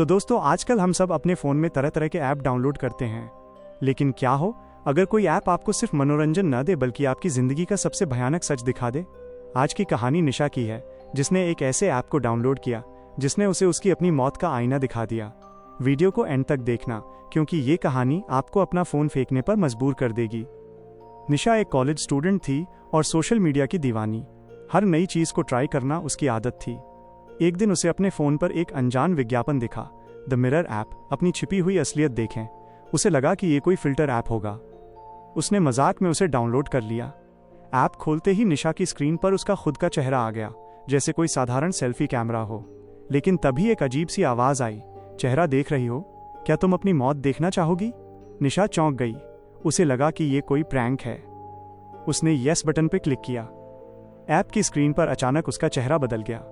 तो दोस्तों, आजकल हम सब अपने फ़ोन में तरह तरह के ऐप डाउनलोड करते हैं, लेकिन क्या हो अगर कोई ऐप आपको सिर्फ मनोरंजन न दे बल्कि आपकी ज़िंदगी का सबसे भयानक सच दिखा दे। आज की कहानी निशा की है, जिसने एक ऐसे ऐप को डाउनलोड किया जिसने उसे उसकी अपनी मौत का आईना दिखा दिया। वीडियो को एंड तक देखना, क्योंकि ये कहानी आपको अपना फ़ोन फेंकने पर मजबूर कर देगी। निशा एक कॉलेज स्टूडेंट थी और सोशल मीडिया की दीवानी। हर नई चीज़ को ट्राई करना उसकी आदत थी। एक दिन उसे अपने फ़ोन पर एक अनजान विज्ञापन दिखा, द मिरर ऐप, अपनी छिपी हुई असलियत देखें। उसे लगा कि ये कोई फ़िल्टर ऐप होगा। उसने मजाक में उसे डाउनलोड कर लिया। ऐप खोलते ही निशा की स्क्रीन पर उसका खुद का चेहरा आ गया, जैसे कोई साधारण सेल्फी कैमरा हो। लेकिन तभी एक अजीब सी आवाज़ आई, चेहरा देख रही हो? क्या तुम अपनी मौत देखना चाहोगी? निशा चौंक गई। उसे लगा कि ये कोई प्रैंक है। उसने यस बटन पर क्लिक किया। ऐप की स्क्रीन पर अचानक उसका चेहरा बदल गया।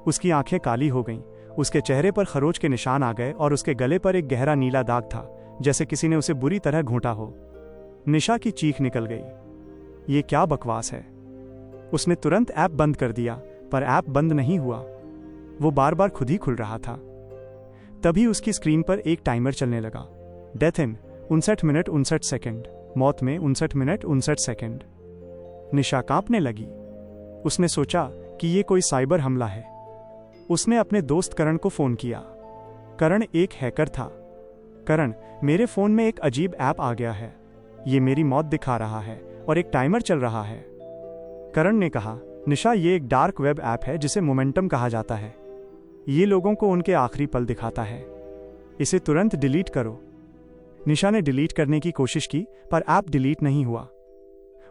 उसकी आंखें काली हो गईं, उसके चेहरे पर खरोच के निशान आ गए और उसके गले पर एक गहरा नीला दाग था, जैसे किसी ने उसे बुरी तरह घूंटा हो। निशा की चीख निकल गई। ये क्या बकवास है? उसने तुरंत ऐप बंद कर दिया, पर ऐप बंद नहीं हुआ। वो बार बार खुद ही खुल रहा था। तभी उसकी स्क्रीन पर एक टाइमर चलने लगा। डेथ इन 59 मिनट 59 सेकंड, मौत में 59 मिनट 59 सेकंड। निशा कांपने लगी। उसने सोचा कि ये कोई साइबर हमला है। उसने अपने दोस्त करण को फोन किया। करण एक हैकर था। करण, मेरे फोन में एक अजीब ऐप आ गया है। ये मेरी मौत दिखा रहा है और एक टाइमर चल रहा है। करण ने कहा, निशा, ये एक डार्क वेब ऐप है जिसे मोमेंटम कहा जाता है। ये लोगों को उनके आखिरी पल दिखाता है। इसे तुरंत डिलीट करो। निशा ने डिलीट करने की कोशिश की, पर ऐप डिलीट नहीं हुआ।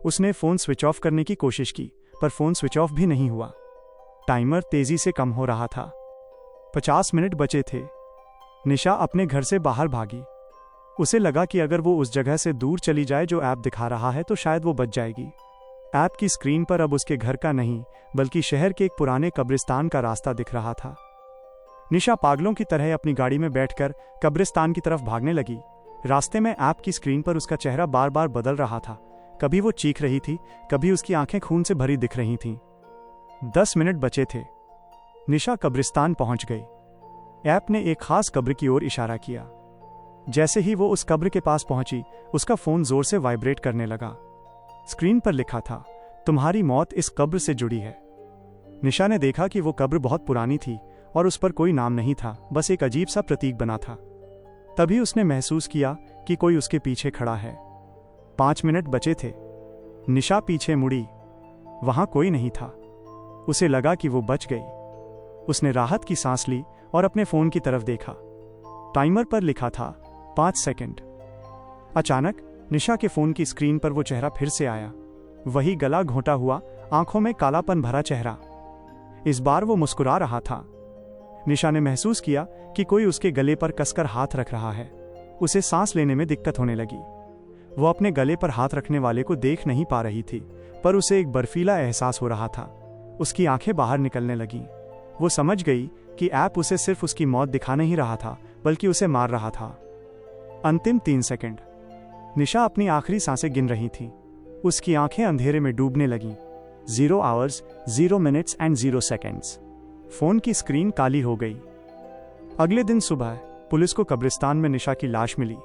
उसने फोन स्विच ऑफ करने की कोशिश की, पर फोन स्विच ऑफ भी नहीं हुआ। टाइमर तेजी से कम हो रहा था। 50 मिनट बचे थे। निशा अपने घर से बाहर भागी। उसे लगा कि अगर वो उस जगह से दूर चली जाए जो ऐप दिखा रहा है तो शायद वो बच जाएगी। ऐप की स्क्रीन पर अब उसके घर का नहीं, बल्कि शहर के एक पुराने कब्रिस्तान का रास्ता दिख रहा था। निशा पागलों की तरह अपनी गाड़ी में बैठकर कब्रिस्तान की तरफ भागने लगी। रास्ते में ऐप की स्क्रीन पर उसका चेहरा बार बार बदल रहा था। कभी वो चीख रही थी, कभी उसकी आंखें खून से भरी दिख रही थीं। 10 मिनट बचे थे। निशा कब्रिस्तान पहुंच गई। ऐप ने एक खास कब्र की ओर इशारा किया। जैसे ही वो उस कब्र के पास पहुंची, उसका फोन जोर से वाइब्रेट करने लगा। स्क्रीन पर लिखा था, तुम्हारी मौत इस कब्र से जुड़ी है। निशा ने देखा कि वो कब्र बहुत पुरानी थी और उस पर कोई नाम नहीं था, बस एक अजीब सा प्रतीक बना था। तभी उसने महसूस किया कि कोई उसके पीछे खड़ा है। 5 मिनट बचे थे। निशा पीछे मुड़ी। वहां कोई नहीं था। उसे लगा कि वो बच गई। उसने राहत की सांस ली और अपने फोन की तरफ देखा। टाइमर पर लिखा था 5 सेकंड। अचानक निशा के फोन की स्क्रीन पर वो चेहरा फिर से आया। वही गला घोंटा हुआ, आंखों में कालापन भरा चेहरा। इस बार वो मुस्कुरा रहा था। निशा ने महसूस किया कि कोई उसके गले पर कसकर हाथ रख रहा है। उसे सांस लेने में दिक्कत होने लगी। वो अपने गले पर हाथ रखने वाले को देख नहीं पा रही थी, पर उसे एक बर्फीला एहसास हो रहा था। उसकी आंखें बाहर निकलने लगीं। वो समझ गई कि ऐप उसे सिर्फ उसकी मौत दिखा नहीं रहा था, बल्कि उसे मार रहा था। अंतिम 3 सेकंड। निशा अपनी आखिरी सांसें गिन रही थी। उसकी आंखें अंधेरे में डूबने लगीं। 0 hours 0 minutes and 0 seconds. Phone की स्क्रीन काली हो गई। अगले दिन सुबह पुलिस को कब्रिस्तान में निशा की लाश मिली।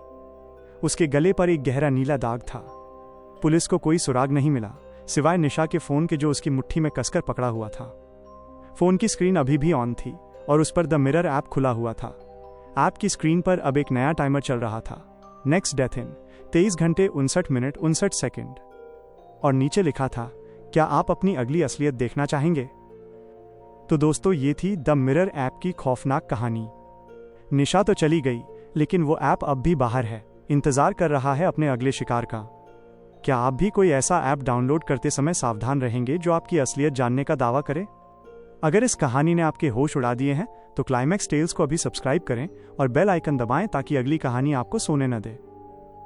उसके गले पर एक गहरा नीला दाग था। पुलिस को कोई सुराग नहीं मिला, सिवाय निशा के फोन के जो उसकी मुट्ठी में कसकर पकड़ा हुआ था। फोन की स्क्रीन अभी भी ऑन थी और उस पर द मिरर ऐप खुला हुआ था। ऐप की स्क्रीन पर अब एक नया टाइमर चल रहा था। नेक्स्ट डेथ इन 23 घंटे 59 मिनट 59 सेकंड। और नीचे लिखा था, क्या आप अपनी अगली असलियत देखना चाहेंगे? तो दोस्तों, ये थी द मिरर ऐप की खौफनाक कहानी। निशा तो चली गई, लेकिन वो ऐप अब भी बाहर है, इंतजार कर रहा है अपने अगले शिकार का। क्या आप भी कोई ऐसा ऐप डाउनलोड करते समय सावधान रहेंगे जो आपकी असलियत जानने का दावा करे? अगर इस कहानी ने आपके होश उड़ा दिए हैं तो क्लाइमैक्स टेल्स को अभी सब्सक्राइब करें और बेल आइकन दबाएं ताकि अगली कहानी आपको सोने न दे।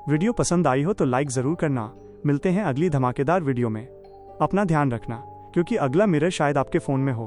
वीडियो पसंद आई हो तो लाइक जरूर करना। मिलते हैं अगली धमाकेदार वीडियो में। अपना ध्यान रखना, क्योंकि अगला मिरर शायद आपके फोन में हो।